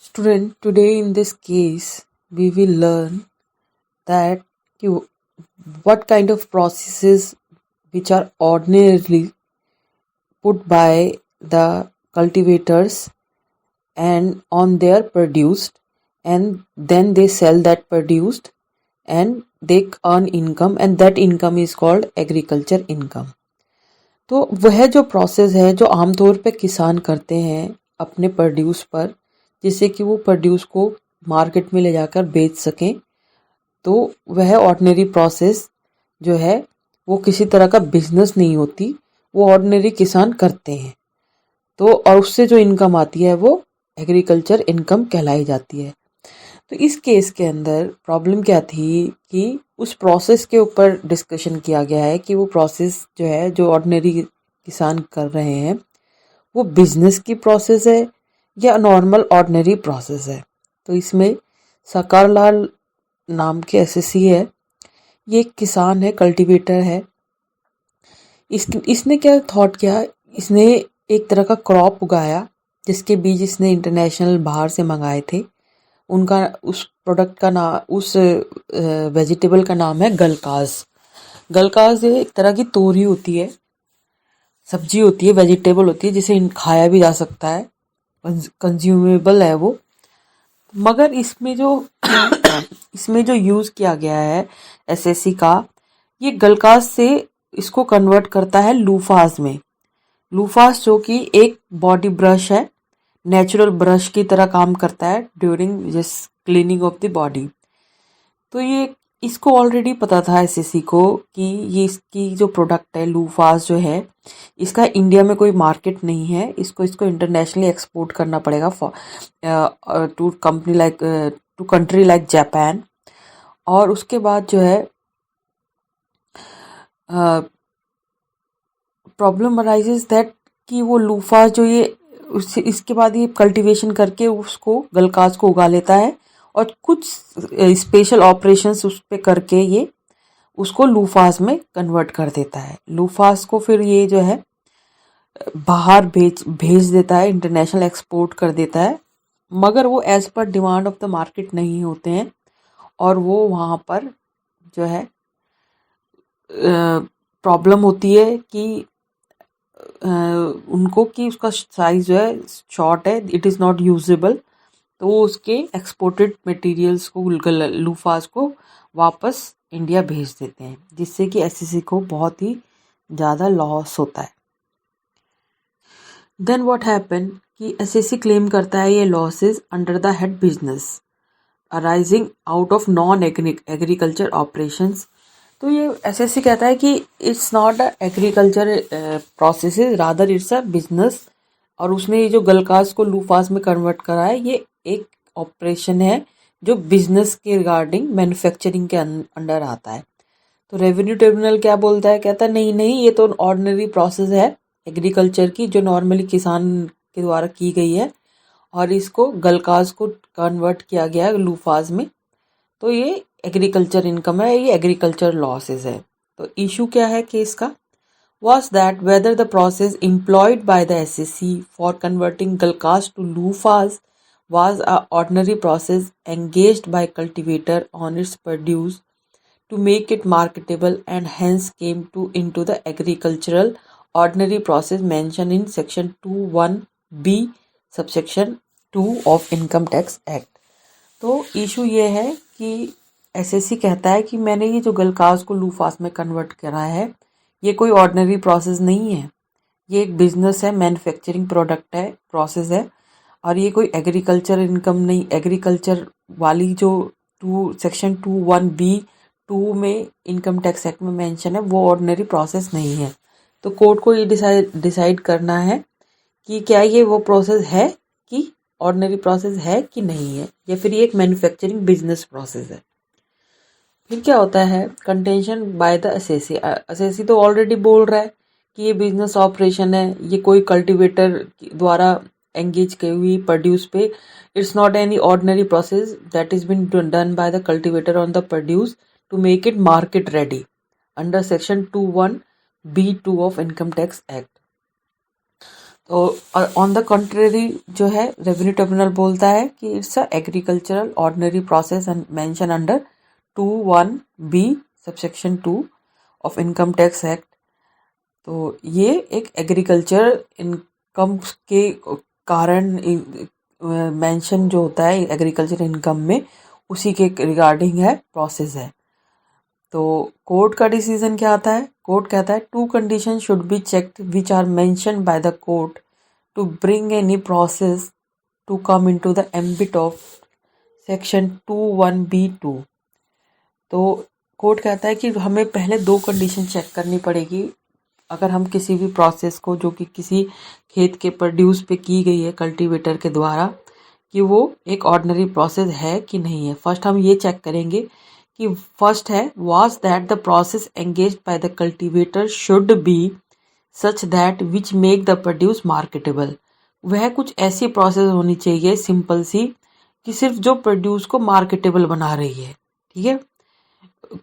Student, today in this case, we will learn that you, what kind of processes which are ordinarily put by the cultivators and on their produced, and then they sell that produced and they earn income, and that income is called agriculture income. तो वह जो process है जो आमतौर पे किसान करते हैं अपने प्रोड्यूस पर, जिससे कि वो प्रोड्यूस को मार्केट में ले जाकर बेच सकें, तो वह ऑर्डिनरी प्रोसेस जो है वो किसी तरह का बिजनेस नहीं होती, वो ऑर्डिनरी किसान करते हैं। तो और उससे जो इनकम आती है वो एग्रीकल्चर इनकम कहलाई जाती है। तो इस केस के अंदर प्रॉब्लम क्या थी कि उस प्रोसेस के ऊपर डिस्कशन किया गया है कि वो प्रोसेस जो है जो ऑर्डिनरी किसान कर रहे हैं वो बिजनेस की प्रोसेस है या नॉर्मल ऑर्डिनरी प्रोसेस है। तो इसमें सकार लाल नाम के एसएससी है, ये एक किसान है, कल्टीवेटर है। इसने क्या थॉट किया, इसने एक तरह का क्रॉप उगाया जिसके बीज इसने इंटरनेशनल बाहर से मंगाए थे। उनका उस प्रोडक्ट का नाम, उस वेजिटेबल का नाम है गलकाज। गलकाज एक तरह की तोरी होती है, सब्जी होती है, वेजिटेबल होती है, जिसे खाया भी जा सकता है, कंज्यूमेबल है वो। मगर इसमें जो इसमें जो यूज़ किया गया है एसएससी का, ये गलकाज से इसको कन्वर्ट करता है लूफास में। लूफास जो कि एक बॉडी ब्रश है, नेचुरल ब्रश की तरह काम करता है ड्यूरिंग जिस क्लीनिंग ऑफ द बॉडी। तो ये इसको ऑलरेडी पता था एसएससी को कि ये इसकी जो प्रोडक्ट है लूफास जो है, इसका इंडिया में कोई मार्केट नहीं है, इसको इंटरनेशनली एक्सपोर्ट करना पड़ेगा to company like to country like Japan. और उसके बाद जो है प्रॉब्लम अराइजेस दैट कि वो लूफास जो ये इसके बाद ये कल्टीवेशन करके उसको गलकाज को उगा लेता है और कुछ स्पेशल ऑपरेशंस उस पे करके ये उसको लूफास में कन्वर्ट कर देता है। लूफास को फिर ये जो है बाहर भेज देता है, इंटरनेशनल एक्सपोर्ट कर देता है, मगर वो as per demand of the market नहीं होते हैं और वो वहाँ पर जो है प्रॉब्लम होती है कि उनको कि उसका साइज जो है शॉर्ट है, इट इज़ नॉट यूजेबल। तो वो उसके एक्सपोर्टेड मटेरियल्स को, लूफास को वापस इंडिया भेज देते हैं, जिससे कि एसएससी को बहुत ही ज़्यादा लॉस होता है। देन व्हाट हैपन कि एसएससी क्लेम करता है ये losses under the head business arising out of non agriculture operations. तो ये एसएससी कहता है कि it's not a agriculture process, rather it's a business. और उसने ये जो गलकाज को लूफास में कन्वर्ट करा है, ये एक ऑपरेशन है जो बिजनेस के रिगार्डिंग मैन्युफैक्चरिंग के अंडर आता है। तो रेवेन्यू ट्रिब्यूनल क्या बोलता है, कहता है नहीं ये तो ऑर्डिनरी प्रोसेस है एग्रीकल्चर की जो नॉर्मली किसान के द्वारा की गई है और इसको गलकाज को कन्वर्ट किया गया है लूफास में, तो ये एग्रीकल्चर इनकम है, ये एग्रीकल्चर लॉसेस है। तो इशू क्या है केस का, was that whether the process employed by the SSC for converting Galkas to Lufas was a ordinary process engaged by cultivator on its produce to make it marketable and hence came to into the agricultural ordinary process mentioned in section 21B subsection 2 of Income Tax Act। तो issue ये है कि SSC कहता है कि मैंने ये जो गलकाज को लूफास में कन्वर्ट करा है, ये कोई ऑर्डिनरी प्रोसेस नहीं है, ये एक बिजनेस है, मैन्युफैक्चरिंग प्रोडक्ट है, प्रोसेस है, और ये कोई एग्रीकल्चर इनकम नहीं। एग्रीकल्चर वाली जो सेक्शन 21B(2) में इनकम टैक्स एक्ट में मेंशन है वो ऑर्डिनरी प्रोसेस नहीं है। तो कोर्ट को ये डिसाइड करना है कि क्या ये वो प्रोसेस है कि ऑर्डिनरी प्रोसेस है कि नहीं है, या फिर ये एक मैन्युफैक्चरिंग बिजनेस प्रोसेस है। फिर क्या होता है, contention by the assessee. SSC तो ऑलरेडी बोल रहा है कि ये बिजनेस ऑपरेशन है, ये कोई कल्टीवेटर द्वारा एंगेज की हुई प्रोड्यूस पे, it's not any ordinary process that is been done by the cultivator on the produce to make it market ready under section 21B(2) of income tax act. तो on the contrary जो है revenue tribunal बोलता है कि it's a agricultural ordinary process and mention under 2(1)(b) subsection 2 of income tax act. तो ये एक agriculture income के कारण मेंशन जो होता है एग्रीकल्चर इनकम में, उसी के रिगार्डिंग है, प्रोसेस है। तो कोर्ट का डिसीजन क्या आता है? कोर्ट कहता है 2 condition should be checked which are mention by the court to bring any process to come into the ambit of section 2(1)(b)(2। तो कोर्ट कहता है कि हमें पहले 2 कंडीशन चेक करनी पड़ेगी अगर हम किसी भी प्रोसेस को जो कि किसी खेत के प्रोड्यूस पे की गई है कल्टीवेटर के द्वारा, कि वो एक ऑर्डिनरी प्रोसेस है कि नहीं है। फर्स्ट हम ये चेक करेंगे कि फर्स्ट है was that the process engaged bye the cultivator should be such that which make the produce marketable. वह कुछ ऐसी प्रोसेस होनी चाहिए सिंपल सी कि सिर्फ जो प्रोड्यूस को मार्केटेबल बना रही है। ठीक है,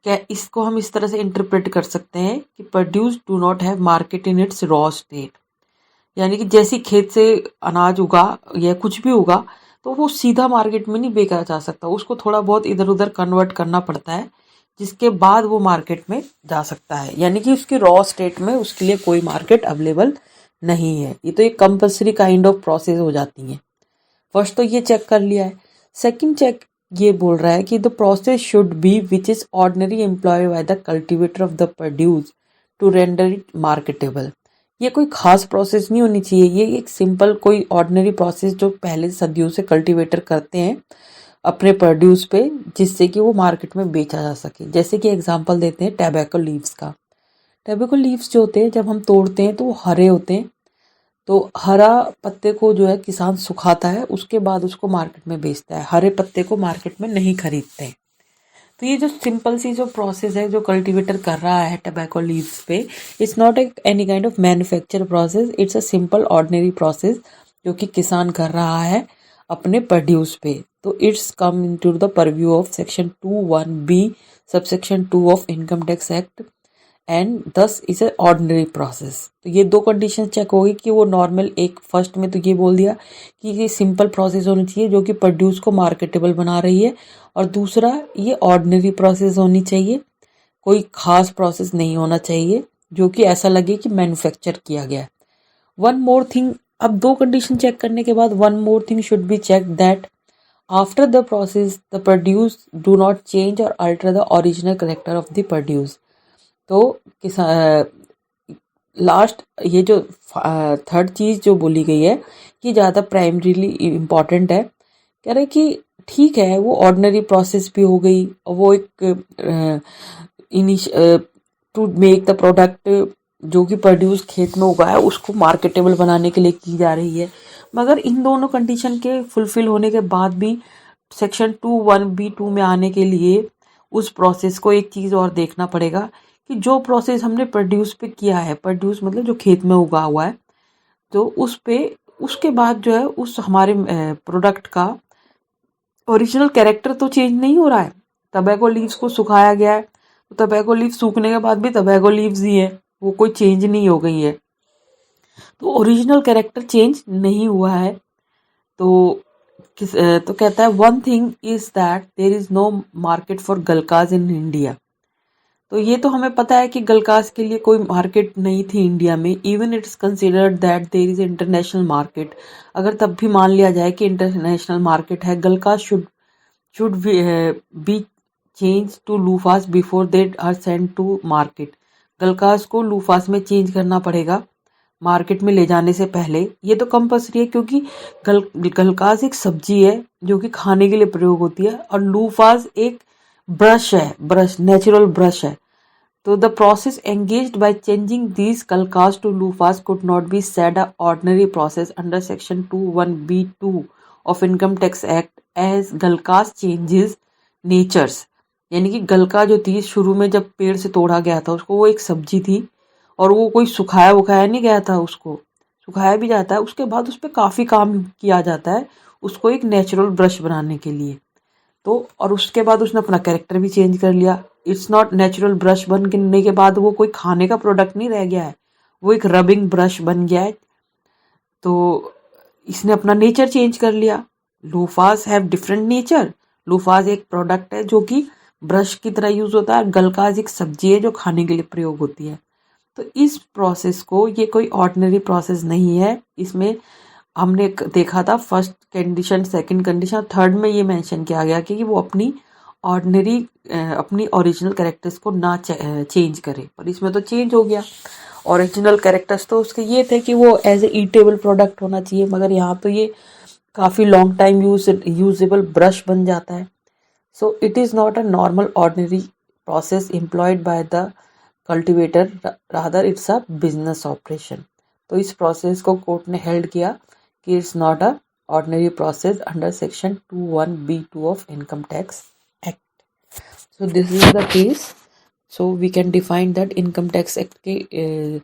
क्या इसको हम इस तरह से इंटरप्रेट कर सकते हैं कि produce do not have market in its raw state, यानी कि जैसी खेत से अनाज उगा या कुछ भी उगा तो वो सीधा मार्केट में नहीं बेचा जा सकता, उसको थोड़ा बहुत इधर उधर कन्वर्ट करना पड़ता है, जिसके बाद वो मार्केट में जा सकता है। यानी कि उसकी रॉ स्टेट में उसके लिए कोई मार्केट अवेलेबल नहीं है। ये तो एक कंपल्सरी काइंड ऑफ प्रोसेस हो जाती है। फर्स्ट तो ये चेक कर लिया है। सेकंड चेक ये बोल रहा है कि the process should be which is ordinary employ by the cultivator of the produce to render it marketable. ये कोई खास प्रोसेस नहीं होनी चाहिए, ये एक सिंपल कोई ऑर्डिनरी प्रोसेस जो पहले सदियों से कल्टीवेटर करते हैं अपने प्रोड्यूस पे, जिससे कि वो मार्केट में बेचा जा सके। जैसे कि एग्जांपल देते हैं टैबैको लीव्स का। टैबैको लीव्स जो होते हैं जब हम तोड़ते हैं तो वो हरे होते हैं, तो हरा पत्ते को जो है किसान सुखाता है, उसके बाद उसको मार्केट में बेचता है, हरे पत्ते को मार्केट में नहीं खरीदते हैं। तो ये जो सिंपल सी जो प्रोसेस है जो कल्टीवेटर कर रहा है टबैको लीव्स पे, it's not any kind of manufacture process, it's a simple ordinary process जो कि किसान कर रहा है अपने प्रोड्यूस पे। तो it's come into the purview of section 2(1)(b) subsection 2 of income tax act and दस इज ए ऑर्डिनरी प्रोसेस। तो ये 2 कंडीशन चेक होगी कि वो नॉर्मल, एक फर्स्ट में तो ये बोल दिया कि ये सिंपल प्रोसेस होनी चाहिए जो कि प्रोड्यूस को मार्केटेबल बना रही है, और दूसरा ये ऑर्डिनरी प्रोसेस होनी चाहिए, कोई खास प्रोसेस नहीं होना चाहिए जो कि ऐसा लगे कि मैन्युफैक्चर किया गया है। वन मोर थिंग, अब 2 कंडीशन चेक करने के बाद one more thing should be check that after the process the produce do not change और alter the original character of the produce. तो लास्ट ये जो थर्ड चीज़ जो बोली गई है कि ज़्यादा प्राइमरीली इम्पॉर्टेंट है। कह रहे कि ठीक है वो ऑर्डिनरी प्रोसेस भी हो गई, वो एक टू मेक द प्रोडक्ट जो कि प्रोड्यूस खेत में उगाया उसको मार्केटेबल बनाने के लिए की जा रही है, मगर इन दोनों कंडीशन के फुलफिल होने के बाद भी सेक्शन 2(1)(b)(2 में आने के लिए उस प्रोसेस को एक चीज़ और देखना पड़ेगा कि जो प्रोसेस हमने प्रोड्यूस पे किया है, प्रोड्यूस मतलब जो खेत में उगा हुआ है, तो उस पे उसके बाद जो है उस हमारे प्रोडक्ट का ओरिजिनल कैरेक्टर तो चेंज नहीं हो रहा है। टबैको लीव्स को सुखाया गया है, तो टबैको लीव्स सूखने के बाद भी टबैको लीव्स ही है, वो कोई चेंज नहीं हो गई है, तो ओरिजिनल कैरेक्टर चेंज नहीं हुआ है। तो तो कहता है one thing is that there is no market for गलकाज इन इंडिया। तो ये तो हमें पता है कि गलकास के लिए कोई मार्केट नहीं थी इंडिया में। Even it's considered that there is international market, अगर तब भी मान लिया जाए कि इंटरनेशनल मार्केट है, गलकास should be change to loofahs before they are send to market. गलकास को लूफास में चेंज करना पड़ेगा मार्केट में ले जाने से पहले, ये तो कंपल्सरी है क्योंकि गलकास एक सब्जी है जो कि खाने के लिए प्रयोग होती है, और लूफास एक ब्रश है, ब्रश नेचुरल ब्रश है। तो the process engaged by changing these कलकास to loofahs could not be said a ordinary process under section 2(1)(b)(2 of income tax act as गलकास चेंजेस नेचर्स। यानी कि गलका जो थी शुरू में जब पेड़ से तोड़ा गया था उसको, वो एक सब्जी थी और वो कोई सुखाया उखाया नहीं गया था, उसको सुखाया भी जाता है, उसके बाद उस पर काफ़ी काम किया जाता है उसको एक नेचुरल ब्रश बनाने के लिए। तो और उसके बाद उसने अपना कैरेक्टर भी चेंज कर लिया। इट्स नॉट नेचुरल ब्रश बनने के बाद वो कोई खाने का प्रोडक्ट नहीं रह गया है, वो एक रबिंग ब्रश बन गया है। तो इसने अपना नेचर चेंज कर लिया। लोफास हैव डिफरेंट नेचर। लोफास एक प्रोडक्ट है जो कि ब्रश की तरह यूज होता है। गलकाज एक सब्जी है जो खाने के लिए प्रयोग होती है। तो इस प्रोसेस को, ये कोई ऑर्डिनरी प्रोसेस नहीं है। इसमें हमने देखा था first condition, second condition, third में ये मेंशन किया गया कि वो अपनी ऑर्डिनरी अपनी ओरिजिनल कैरेक्टर्स को ना चेंज करे, पर इसमें तो चेंज हो गया। ओरिजिनल कैरेक्टर्स तो उसके ये थे कि वो एज ए ईटेबल प्रोडक्ट होना चाहिए, मगर यहाँ तो ये काफ़ी लॉन्ग टाइम यूजेबल ब्रश बन जाता है। So it is not a normal ordinary process employed by the cultivator, rather it's a business operation. तो इस प्रोसेस को कोर्ट ने हेल्ड किया कि it's not a ordinary process under section 21B2 of income tax act. So this is the case. So we can define that income tax act के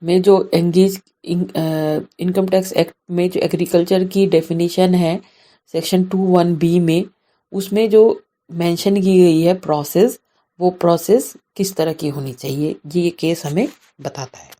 में जो income tax act में जो agriculture की definition है section 21B में, उसमें जो मेंशन की गई है प्रोसेस, वो प्रोसेस किस तरह की होनी चाहिए, ये केस हमें बताता है।